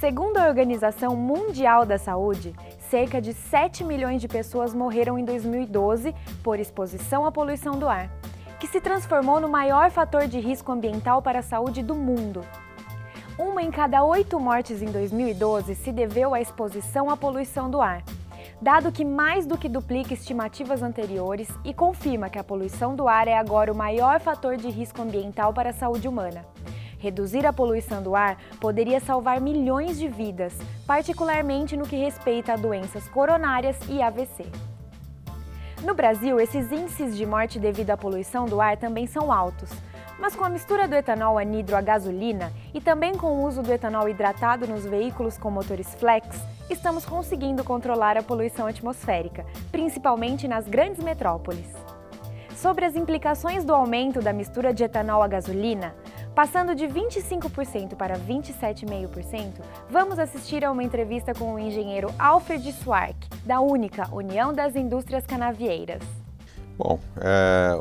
Segundo a Organização Mundial da Saúde, cerca de 7 milhões de pessoas morreram em 2012 por exposição à poluição do ar, que se transformou no maior fator de risco ambiental para a saúde do mundo. Uma em cada 8 mortes em 2012 se deveu à exposição à poluição do ar, dado que mais do que duplica estimativas anteriores e confirma que a poluição do ar é agora o maior fator de risco ambiental para a saúde humana. Reduzir a poluição do ar poderia salvar milhões de vidas, particularmente no que respeita a doenças coronárias e AVC. No Brasil, esses índices de morte devido à poluição do ar também são altos, mas com a mistura do etanol anidro à gasolina e também com o uso do etanol hidratado nos veículos com motores flex, estamos conseguindo controlar a poluição atmosférica, principalmente nas grandes metrópoles. Sobre as implicações do aumento da mistura de etanol à gasolina, passando de 25% para 27,5%, vamos assistir a uma entrevista com o engenheiro Alfred Swark, da Única, União das Indústrias Canavieiras. Bom,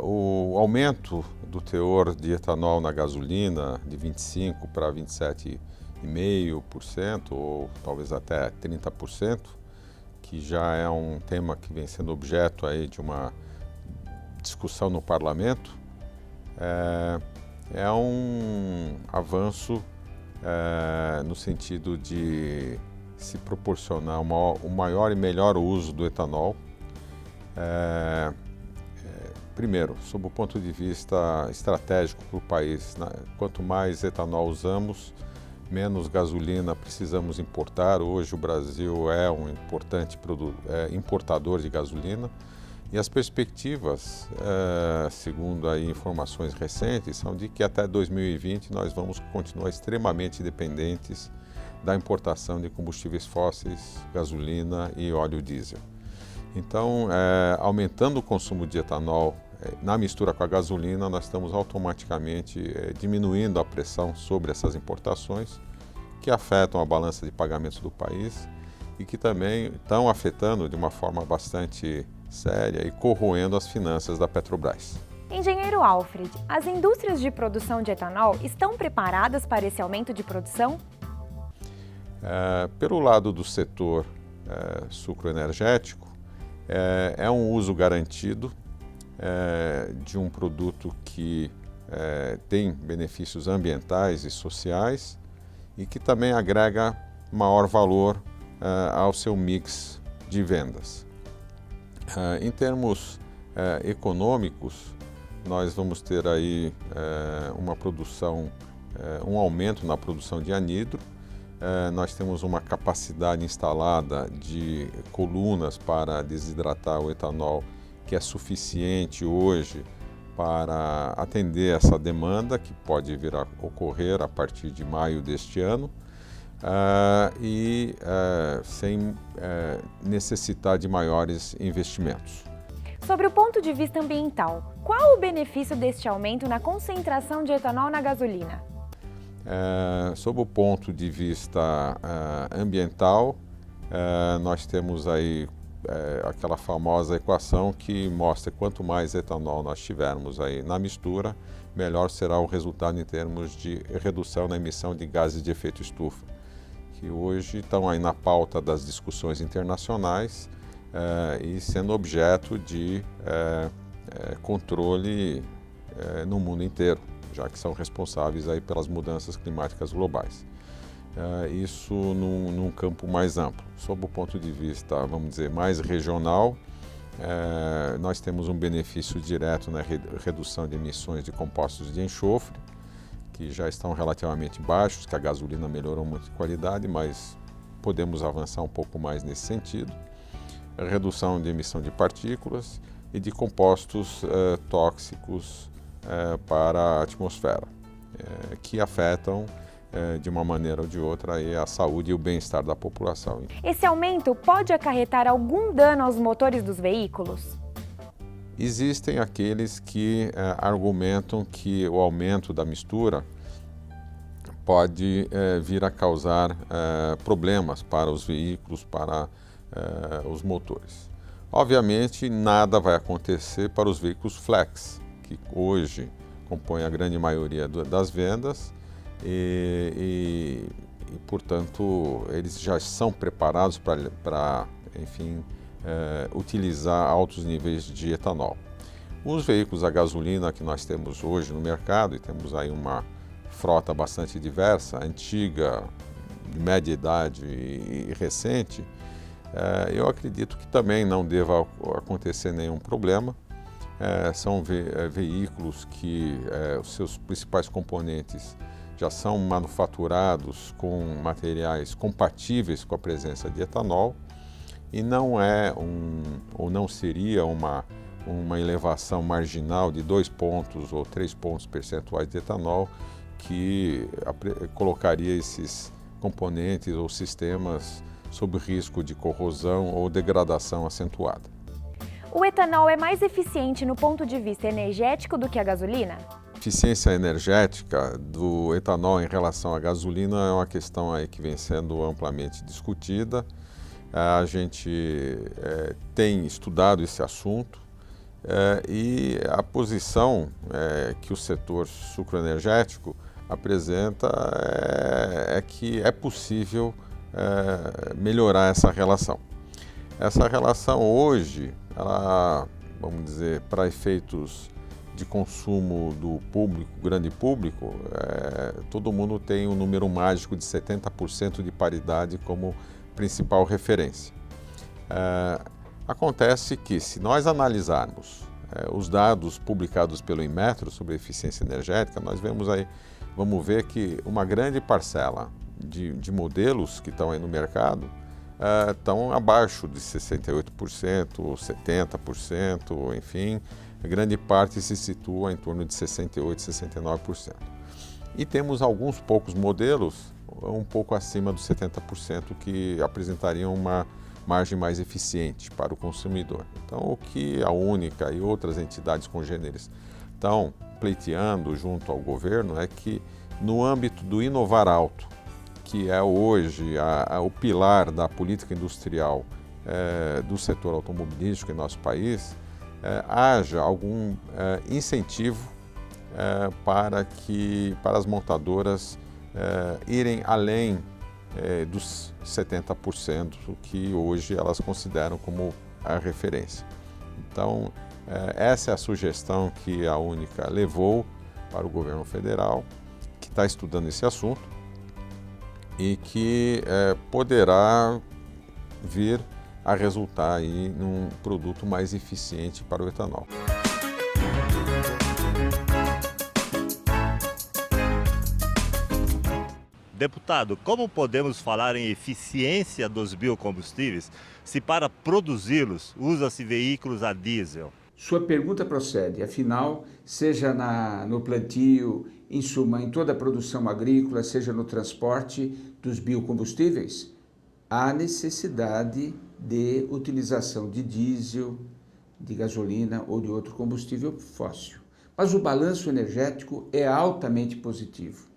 o aumento do teor de etanol na gasolina de 25% para 27,5% ou talvez até 30%, que já é um tema que vem sendo objeto aí de uma discussão no parlamento, é um avanço no sentido de se proporcionar o maior e melhor uso do etanol. Primeiro, sob o ponto de vista estratégico para o país, quanto mais etanol usamos, menos gasolina precisamos importar. Hoje o Brasil é um importante importador de gasolina. E as perspectivas, segundo aí informações recentes, são de que até 2020 nós vamos continuar extremamente dependentes da importação de combustíveis fósseis, gasolina e óleo diesel. Então, aumentando o consumo de etanol na mistura com a gasolina, nós estamos automaticamente diminuindo a pressão sobre essas importações, que afetam a balança de pagamentos do país e que também estão afetando de uma forma bastante séria e corroendo as finanças da Petrobras. Engenheiro Alfred, as indústrias de produção de etanol estão preparadas para esse aumento de produção? Pelo lado do setor sucroenergético, é um uso garantido de um produto que tem benefícios ambientais e sociais e que também agrega maior valor ao seu mix de vendas. Em termos econômicos, nós vamos ter aí uma produção, um aumento na produção de anidro. Nós temos uma capacidade instalada de colunas para desidratar o etanol que é suficiente hoje para atender essa demanda que pode vir a ocorrer a partir de maio deste ano. Sem necessitar de maiores investimentos. Sobre o ponto de vista ambiental, qual o benefício deste aumento na concentração de etanol na gasolina? Sob o ponto de vista ambiental, nós temos aí aquela famosa equação que mostra que quanto mais etanol nós tivermos aí na mistura, melhor será o resultado em termos de redução na emissão de gases de efeito estufa, que hoje estão aí na pauta das discussões internacionais e sendo objeto de controle no mundo inteiro, já que são responsáveis aí pelas mudanças climáticas globais. Isso num campo mais amplo. Sob o ponto de vista, vamos dizer, mais regional, nós temos um benefício direto na redução de emissões de compostos de enxofre, que já estão relativamente baixos, que a gasolina melhorou muito de qualidade, mas podemos avançar um pouco mais nesse sentido. A redução de emissão de partículas e de compostos tóxicos para a atmosfera, que afetam de uma maneira ou de outra aí, a saúde e o bem-estar da população. Esse aumento pode acarretar algum dano aos motores dos veículos? Existem aqueles que argumentam que o aumento da mistura pode vir a causar problemas para os veículos, para os motores. Obviamente, nada vai acontecer para os veículos flex, que hoje compõem a grande maioria das vendas e portanto, eles já são preparados para enfim, utilizar altos níveis de etanol. Os veículos a gasolina que nós temos hoje no mercado, e temos aí uma frota bastante diversa, antiga, de média idade e recente, eu acredito que também não deva acontecer nenhum problema. São veículos que os seus principais componentes já são manufaturados com materiais compatíveis com a presença de etanol e não ou não seria uma elevação marginal de 2 pontos ou 3 pontos percentuais de etanol que colocaria esses componentes ou sistemas sob risco de corrosão ou degradação acentuada. O etanol é mais eficiente no ponto de vista energético do que a gasolina? A eficiência energética do etanol em relação à gasolina é uma questão aí que vem sendo amplamente discutida. A gente tem estudado esse assunto e a posição que o setor sucroenergético apresenta é que é possível melhorar essa relação. Essa relação hoje, ela, vamos dizer, para efeitos de consumo do público, grande público, todo mundo tem um número mágico de 70% de paridade como principal referência. Acontece que, se nós analisarmos os dados publicados pelo Inmetro sobre eficiência energética, nós vamos ver que uma grande parcela de modelos que estão aí no mercado estão abaixo de 68%, 70%, enfim, a grande parte se situa em torno de 68%, 69%. E temos alguns poucos modelos um pouco acima dos 70% que apresentariam uma margem mais eficiente para o consumidor. Então, o que a Única e outras entidades congêneres estão pleiteando junto ao governo é que, no âmbito do Inovar Alto, que é hoje o pilar da política industrial do setor automobilístico em nosso país, haja algum incentivo para as montadoras irem além dos 70% que hoje elas consideram como a referência. Então, essa é a sugestão que a Única levou para o governo federal, que está estudando esse assunto e que poderá vir a resultar aí num produto mais eficiente para o etanol. Deputado, como podemos falar em eficiência dos biocombustíveis se para produzi-los usa-se veículos a diesel? Sua pergunta procede, afinal, seja no plantio, em suma, em toda a produção agrícola, seja no transporte dos biocombustíveis, há necessidade de utilização de diesel, de gasolina ou de outro combustível fóssil. Mas o balanço energético é altamente positivo.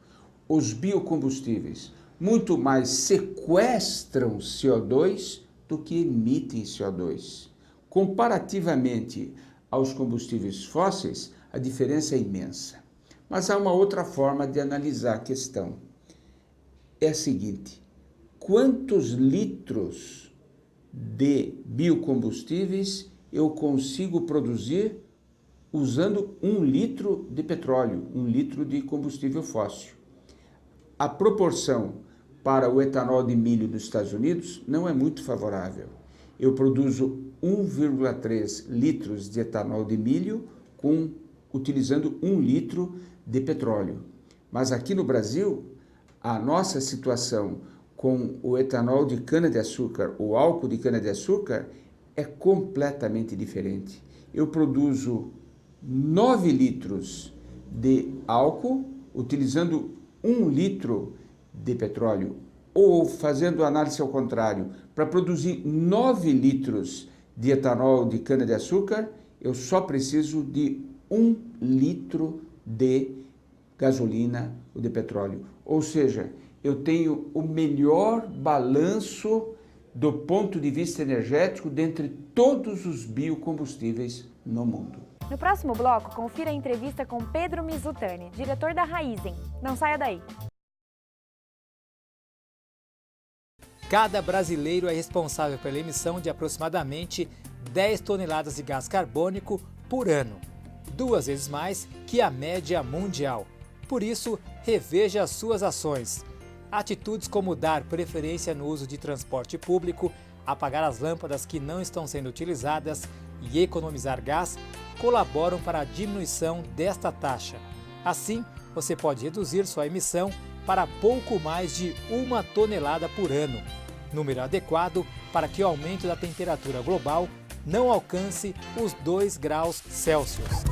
Os biocombustíveis muito mais sequestram CO2 do que emitem CO2. Comparativamente aos combustíveis fósseis, a diferença é imensa. Mas há uma outra forma de analisar a questão. É a seguinte: quantos litros de biocombustíveis eu consigo produzir usando 1 litro de petróleo, 1 litro de combustível fóssil? A proporção para o etanol de milho dos Estados Unidos não é muito favorável. Eu produzo 1,3 litros de etanol de milho utilizando 1 litro de petróleo. Mas aqui no Brasil, a nossa situação com o etanol de cana-de-açúcar, o álcool de cana-de-açúcar, é completamente diferente. Eu produzo 9 litros de álcool utilizando 1 litro de petróleo, ou fazendo análise ao contrário, para produzir 9 litros de etanol de cana-de-açúcar, eu só preciso de 1 litro de gasolina ou de petróleo. Ou seja, eu tenho o melhor balanço do ponto de vista energético dentre todos os biocombustíveis no mundo. No próximo bloco, confira a entrevista com Pedro Mizutani, diretor da Raízen. Não saia daí! cada brasileiro é responsável pela emissão de aproximadamente 10 toneladas de gás carbônico por ano, 2 vezes mais que a média mundial. Por isso, reveja as suas ações. Atitudes como dar preferência no uso de transporte público, apagar as lâmpadas que não estão sendo utilizadas e economizar gás colaboram para a diminuição desta taxa. Assim, você pode reduzir sua emissão para pouco mais de 1 tonelada por ano, número adequado para que o aumento da temperatura global não alcance os 2 graus Celsius.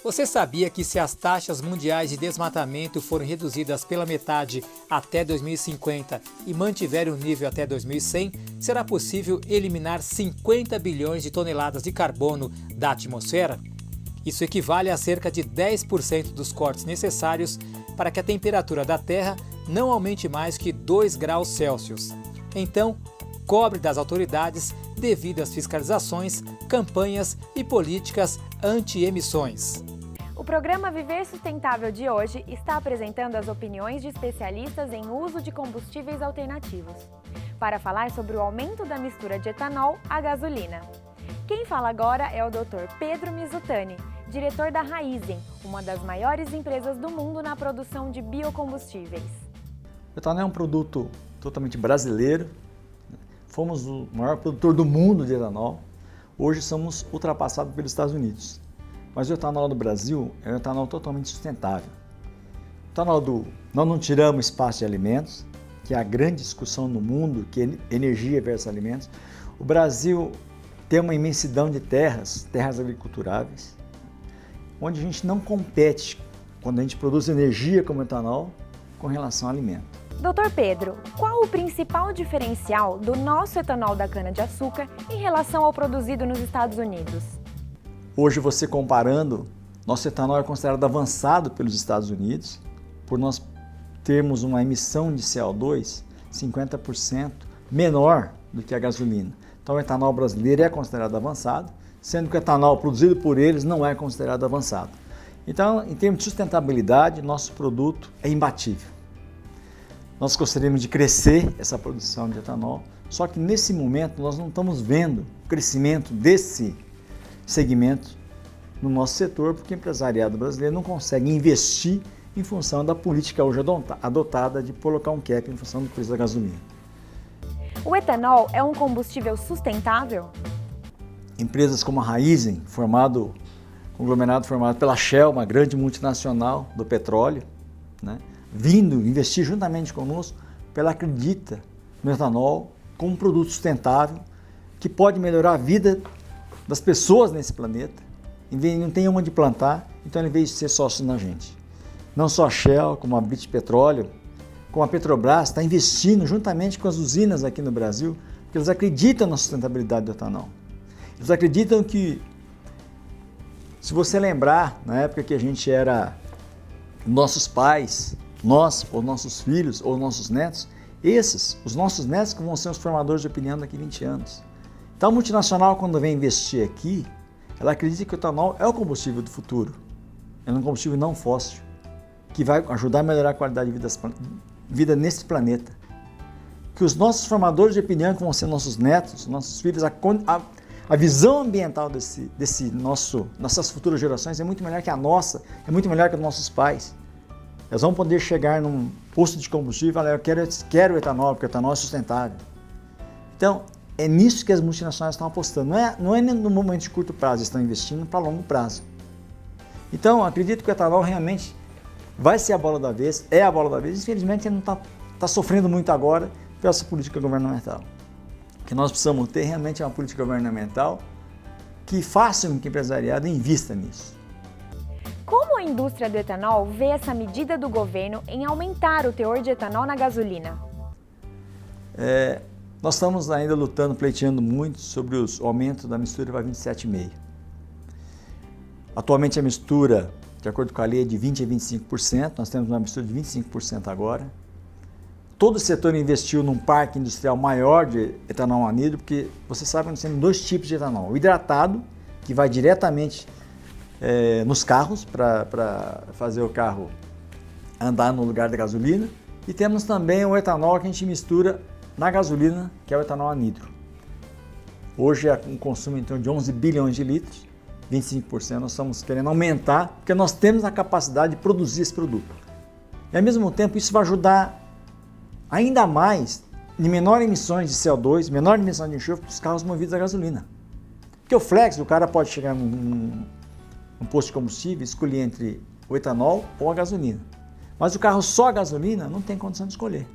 Você sabia que se as taxas mundiais de desmatamento forem reduzidas pela metade até 2050 e mantiverem o nível até 2100, será possível eliminar 50 bilhões de toneladas de carbono da atmosfera? Isso equivale a cerca de 10% dos cortes necessários para que a temperatura da Terra não aumente mais que 2 graus Celsius. Então, cobre das autoridades devidas fiscalizações, campanhas e políticas anti-emissões. O programa Viver Sustentável de hoje está apresentando as opiniões de especialistas em uso de combustíveis alternativos, para falar sobre o aumento da mistura de etanol à gasolina. Quem fala agora é o Dr. Pedro Mizutani, diretor da Raízen, uma das maiores empresas do mundo na produção de biocombustíveis. O etanol é um produto totalmente brasileiro. Fomos o maior produtor do mundo de etanol. Hoje somos ultrapassados pelos Estados Unidos. Mas o etanol do Brasil é um etanol totalmente sustentável. O etanol nós não tiramos espaço de alimentos, que é a grande discussão no mundo, que é energia versus alimentos. O Brasil tem uma imensidão de terras agriculturáveis, onde a gente não compete quando a gente produz energia como etanol com relação ao alimento. Dr. Pedro, qual o principal diferencial do nosso etanol da cana-de-açúcar em relação ao produzido nos Estados Unidos? Hoje, você comparando, nosso etanol é considerado avançado pelos Estados Unidos, por nós termos uma emissão de CO2 50% menor do que a gasolina. Então, o etanol brasileiro é considerado avançado, sendo que o etanol produzido por eles não é considerado avançado. Então, em termos de sustentabilidade, nosso produto é imbatível. Nós gostaríamos de crescer essa produção de etanol, só que nesse momento nós não estamos vendo o crescimento desse segmento no nosso setor, porque o empresariado brasileiro não consegue investir em função da política hoje adotada de colocar um cap em função do preço da gasolina. O etanol é um combustível sustentável? Empresas como a Raízen, conglomerado formado pela Shell, uma grande multinacional do petróleo, vindo investir juntamente conosco, porque ela acredita no etanol como um produto sustentável que pode melhorar a vida das pessoas nesse planeta, não tem onde plantar, então ele veio ser sócio na gente. Não só a Shell, como a British Petroleum, como a Petrobras, está investindo juntamente com as usinas aqui no Brasil, porque eles acreditam na sustentabilidade do etanol. Eles acreditam que, se você lembrar, na época que a gente era nossos pais, nós, ou nossos filhos, ou nossos netos, os nossos netos que vão ser os formadores de opinião daqui a 20 anos. Então a multinacional, quando vem investir aqui, ela acredita que o etanol é o combustível do futuro. É um combustível não fóssil, que vai ajudar a melhorar a qualidade de vida nesse planeta. Que os nossos formadores de opinião, que vão ser nossos netos, nossos filhos, a visão ambiental nossas futuras gerações é muito melhor que a nossa, é muito melhor que a dos nossos pais. Elas vão poder chegar num posto de combustível e falar, eu quero etanol, porque o etanol é sustentável. Então, é nisso que as multinacionais estão apostando. Não é no momento de curto prazo, estão investindo para longo prazo. Então, acredito que o etanol realmente vai ser a bola da vez, é a bola da vez. Infelizmente, ele não está sofrendo muito agora por essa política governamental. O que nós precisamos ter realmente é uma política governamental que faça com que o empresariado invista nisso. Como a indústria do etanol vê essa medida do governo em aumentar o teor de etanol na gasolina? Nós estamos ainda lutando, pleiteando muito sobre o aumento da mistura para 27,5%. Atualmente a mistura, de acordo com a lei, é de 20% a 25%, nós temos uma mistura de 25% agora. Todo o setor investiu num parque industrial maior de etanol anidro, porque você sabe que nós temos dois tipos de etanol. O hidratado, que vai diretamente nos carros, para fazer o carro andar no lugar da gasolina. E temos também o etanol que a gente mistura na gasolina, que é o etanol anidro. Hoje é um consumo então, de 11 bilhões de litros, 25% nós estamos querendo aumentar, porque nós temos a capacidade de produzir esse produto. E ao mesmo tempo isso vai ajudar ainda mais em menor emissões de CO2, menor emissão de enxofre para os carros movidos a gasolina. Porque o flex, o cara pode chegar num posto de combustível e escolher entre o etanol ou a gasolina. Mas o carro só a gasolina não tem condição de escolher.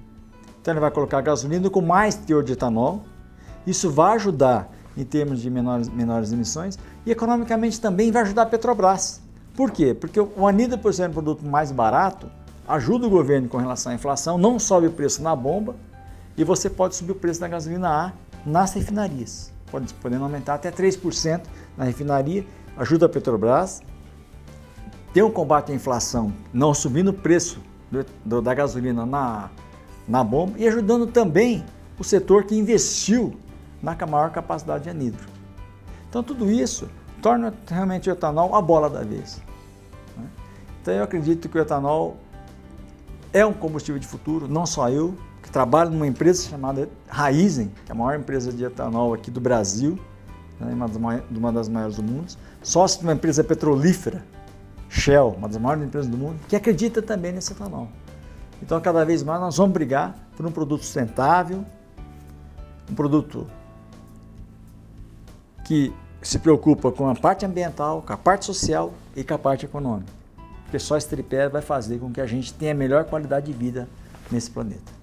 Então ele vai colocar a gasolina com mais teor de etanol. Isso vai ajudar em termos de menores emissões e economicamente também vai ajudar a Petrobras. Por quê? Porque o anidro, por ser um produto mais barato, ajuda o governo com relação à inflação, não sobe o preço na bomba e você pode subir o preço da gasolina A nas refinarias. Podendo aumentar até 3% na refinaria, ajuda a Petrobras, tem um combate à inflação, não subindo o preço da gasolina na bomba e ajudando também o setor que investiu na maior capacidade de anidro. Então tudo isso torna realmente o etanol a bola da vez. Então eu acredito que o etanol é um combustível de futuro, não só eu, que trabalho numa empresa chamada Raízen, que é a maior empresa de etanol aqui do Brasil, uma das maiores do mundo, sócio de uma empresa petrolífera, Shell, uma das maiores empresas do mundo, que acredita também nesse etanol. Então, cada vez mais nós vamos brigar por um produto sustentável, um produto que se preocupa com a parte ambiental, com a parte social e com a parte econômica. Porque só esse tripé vai fazer com que a gente tenha a melhor qualidade de vida nesse planeta.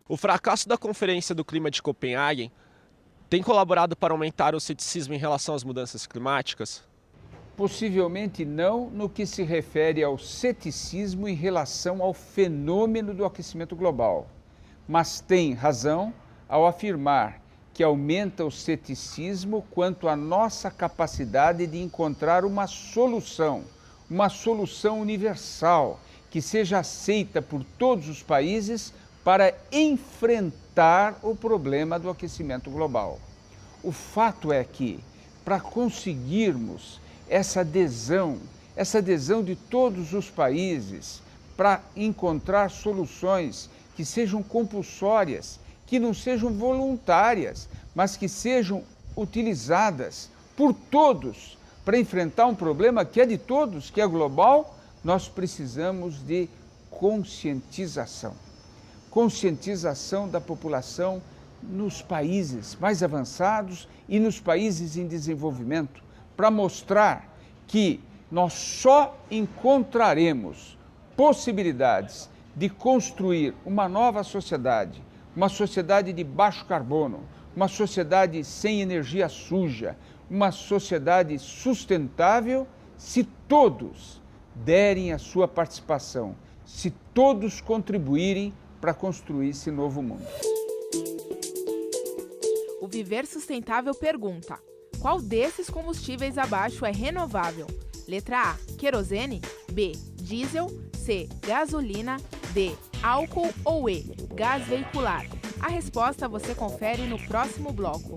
O fracasso da Conferência do Clima de Copenhague tem colaborado para aumentar o ceticismo em relação às mudanças climáticas? Possivelmente não no que se refere ao ceticismo em relação ao fenômeno do aquecimento global, mas tem razão ao afirmar que aumenta o ceticismo quanto à nossa capacidade de encontrar uma solução universal que seja aceita por todos os países para enfrentar o problema do aquecimento global. O fato é que, para conseguirmos essa adesão de todos os países, para encontrar soluções que sejam compulsórias, que não sejam voluntárias, mas que sejam utilizadas por todos para enfrentar um problema que é de todos, que é global, nós precisamos de conscientização. Conscientização da população nos países mais avançados e nos países em desenvolvimento, para mostrar que nós só encontraremos possibilidades de construir uma nova sociedade, uma sociedade de baixo carbono, uma sociedade sem energia suja, uma sociedade sustentável, se todos derem a sua participação, se todos contribuírem para construir esse novo mundo. O Viver Sustentável pergunta: qual desses combustíveis abaixo é renovável? Letra A, querosene. B, diesel. C, gasolina. D, álcool ou E, gás veicular. A resposta você confere no próximo bloco.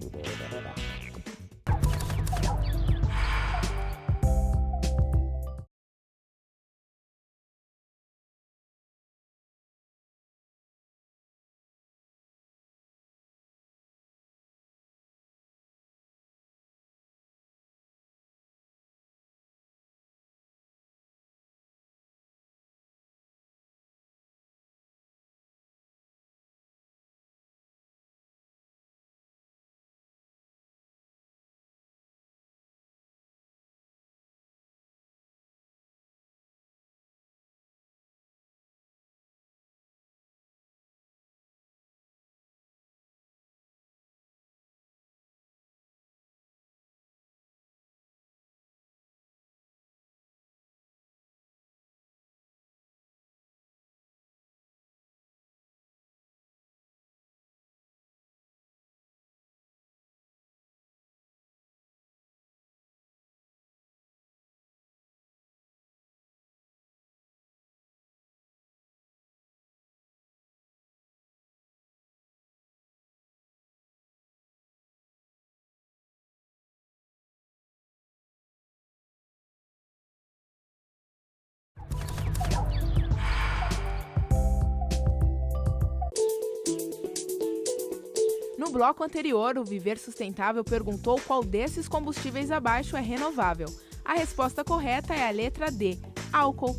No bloco anterior, o Viver Sustentável perguntou qual desses combustíveis abaixo é renovável. A resposta correta é a letra D, álcool.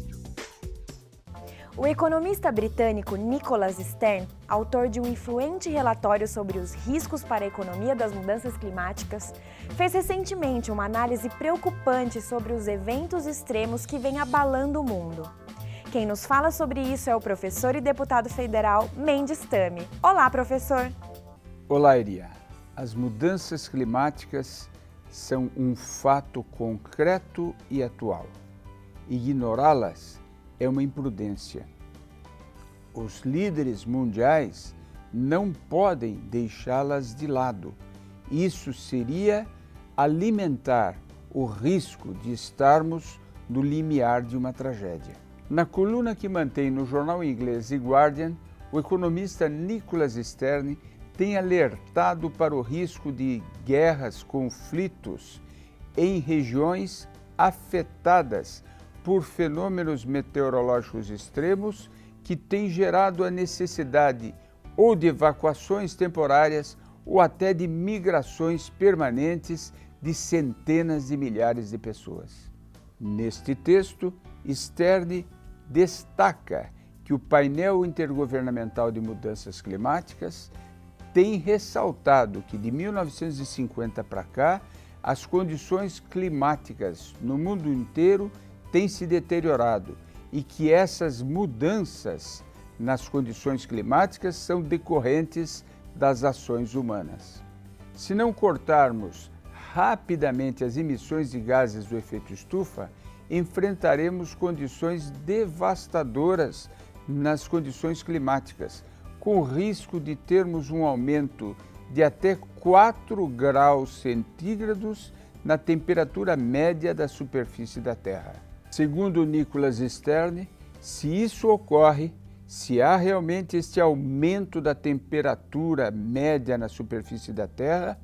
O economista britânico Nicholas Stern, autor de um influente relatório sobre os riscos para a economia das mudanças climáticas, fez recentemente uma análise preocupante sobre os eventos extremos que vêm abalando o mundo. Quem nos fala sobre isso é o professor e deputado federal Mendes Tami. Olá, professor! Olá, Iria. As mudanças climáticas são um fato concreto e atual. Ignorá-las é uma imprudência. Os líderes mundiais não podem deixá-las de lado. Isso seria alimentar o risco de estarmos no limiar de uma tragédia. Na coluna que mantém no jornal inglês The Guardian, o economista Nicholas Stern tem alertado para o risco de guerras, conflitos em regiões afetadas por fenômenos meteorológicos extremos que têm gerado a necessidade ou de evacuações temporárias ou até de migrações permanentes de centenas de milhares de pessoas. Neste texto, Stern destaca que o painel intergovernamental de mudanças climáticas tem ressaltado que de 1950 para cá, as condições climáticas no mundo inteiro têm se deteriorado e que essas mudanças nas condições climáticas são decorrentes das ações humanas. Se não cortarmos rapidamente as emissões de gases do efeito estufa, enfrentaremos condições devastadoras nas condições climáticas, com o risco de termos um aumento de até 4 graus centígrados na temperatura média da superfície da Terra. Segundo Nicholas Stern, se isso ocorre, se há realmente este aumento da temperatura média na superfície da Terra,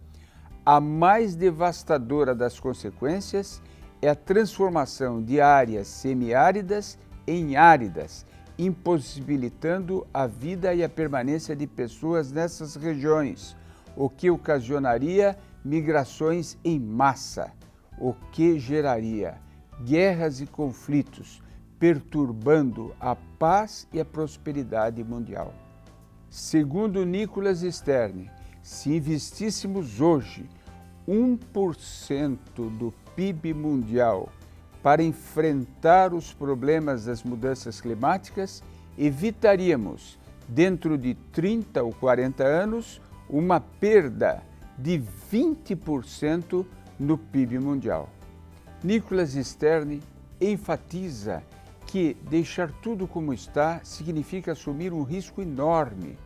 a mais devastadora das consequências é a transformação de áreas semiáridas em áridas, impossibilitando a vida e a permanência de pessoas nessas regiões, o que ocasionaria migrações em massa, o que geraria guerras e conflitos, perturbando a paz e a prosperidade mundial. Segundo Nicholas Stern, se investíssemos hoje 1% do PIB mundial para enfrentar os problemas das mudanças climáticas, evitaríamos, dentro de 30 ou 40 anos, uma perda de 20% no PIB mundial. Nicholas Stern enfatiza que deixar tudo como está significa assumir um risco enorme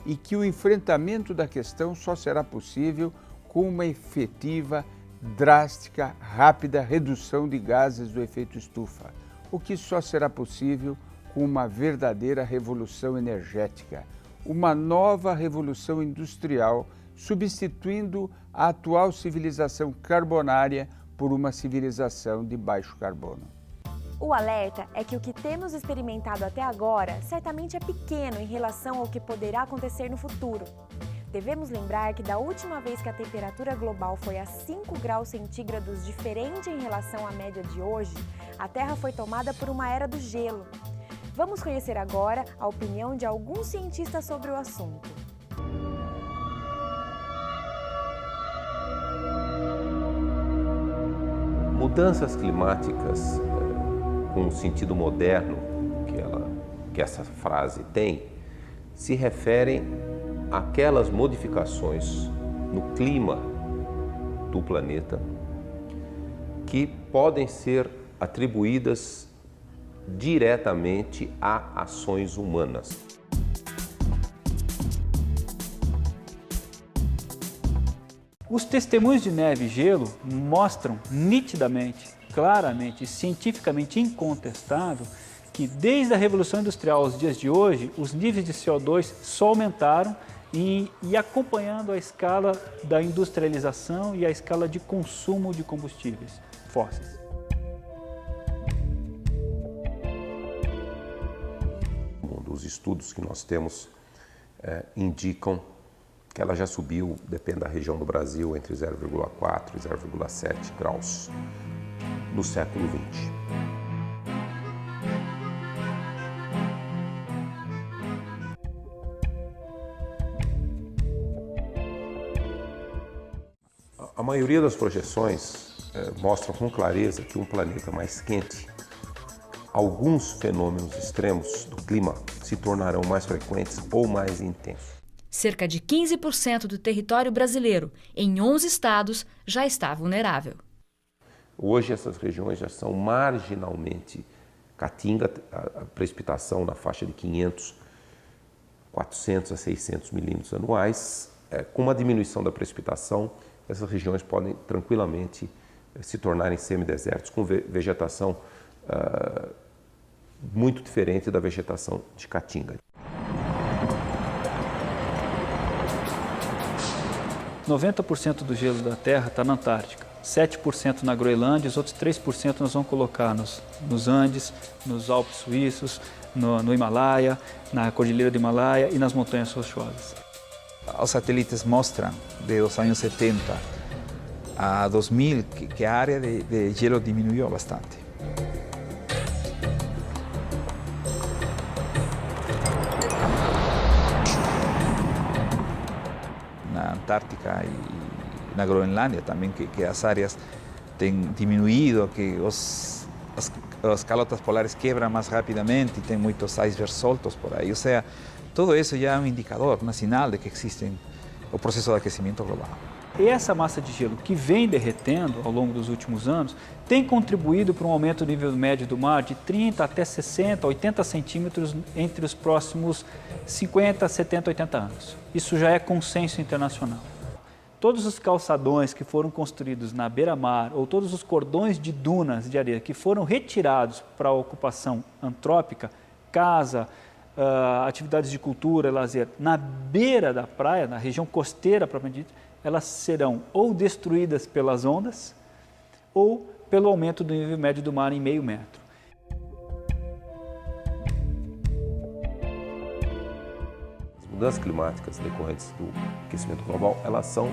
e que o enfrentamento da questão só será possível com uma efetiva drástica, rápida redução de gases do efeito estufa, o que só será possível com uma verdadeira revolução energética, uma nova revolução industrial, substituindo a atual civilização carbonária por uma civilização de baixo carbono. O alerta é que o que temos experimentado até agora certamente é pequeno em relação ao que poderá acontecer no futuro. Devemos lembrar que da última vez que a temperatura global foi a 5 graus centígrados diferente em relação à média de hoje, a Terra foi tomada por uma era do gelo. Vamos conhecer agora a opinião de alguns cientistas sobre o assunto. Mudanças climáticas, com o sentido moderno que essa frase tem, se referem àquelas modificações no clima do planeta que podem ser atribuídas diretamente a ações humanas. Os testemunhos de neve e gelo mostram nitidamente, claramente e cientificamente incontestável que desde a Revolução Industrial aos dias de hoje, os níveis de CO2 só aumentaram e acompanhando a escala da industrialização e a escala de consumo de combustíveis fósseis. Os estudos que nós temos indicam que ela já subiu, depende da região do Brasil, entre 0,4 e 0,7 graus no século XX. A maioria das projeções mostram com clareza que um planeta mais quente, alguns fenômenos extremos do clima se tornarão mais frequentes ou mais intensos. Cerca de 15% do território brasileiro, em 11 estados, já está vulnerável. Hoje essas regiões já são marginalmente caatinga, a precipitação na faixa de 400 a 600 milímetros anuais. Com uma diminuição da precipitação, essas regiões podem tranquilamente se tornarem semidesertos, com vegetação muito diferente da vegetação de caatinga. 90% do gelo da Terra está na Antártica, 7% na Groenlândia, os outros 3% nós vamos colocar nos Andes, nos Alpes suíços, no Himalaia, na Cordilheira do Himalaia e nas montanhas rochosas. Os satélites mostram, de los años 70 a 2000, que a área de hielo disminuyó bastante. Na Antártica e na Groenlândia também, que as áreas têm diminuído, que as calotas polares quebram mais rapidamente e tem muitos icebergs soltos por aí. Ou seja, todo isso já é um indicador, um sinal de que existe o processo de aquecimento global. E essa massa de gelo que vem derretendo ao longo dos últimos anos tem contribuído para um aumento do nível médio do mar de 30 até 60, 80 centímetros entre os próximos 50, 70, 80 anos. Isso já é consenso internacional. Todos os calçadões que foram construídos na beira-mar ou todos os cordões de dunas de areia que foram retirados para a ocupação antrópica, casa, atividades de cultura, lazer, na beira da praia, na região costeira propriamente dita, elas serão ou destruídas pelas ondas ou pelo aumento do nível médio do mar em meio metro. As mudanças climáticas decorrentes do aquecimento global, elas são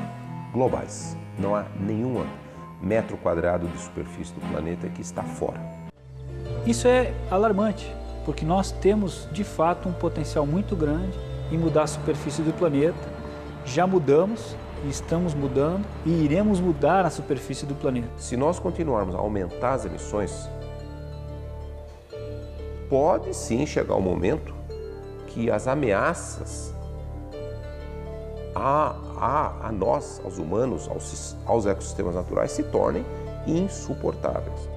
globais. Não há nenhum metro quadrado de superfície do planeta que está fora. Isso é alarmante, porque nós temos de fato um potencial muito grande em mudar a superfície do planeta. Já mudamos, estamos mudando e iremos mudar a superfície do planeta. Se nós continuarmos a aumentar as emissões, pode sim chegar o momento que as ameaças a nós, aos humanos, aos ecossistemas naturais, se tornem insuportáveis.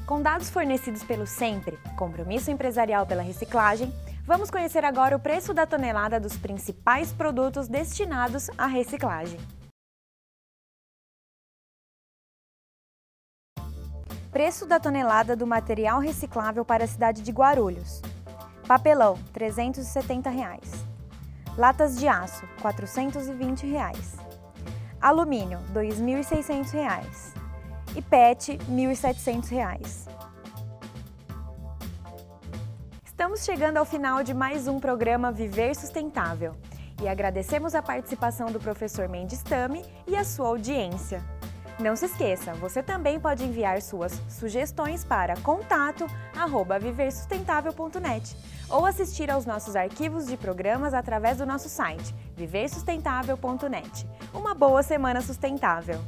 Com dados fornecidos pelo SEMPRE, Compromisso Empresarial pela Reciclagem, Vamos conhecer agora o preço da tonelada dos principais produtos destinados à reciclagem. Preço da tonelada do material reciclável para a cidade de Guarulhos. Papelão, R$ 370. Latas de aço, R$ 420. Alumínio, R$ 2.600. E PET, R$ 1.700. Estamos chegando ao final de mais um programa Viver Sustentável e agradecemos a participação do professor Mendes Tami e a sua audiência. Não se esqueça, você também pode enviar suas sugestões para contato@viversustentável.net ou assistir aos nossos arquivos de programas através do nosso site viversustentável.net. Uma boa semana sustentável!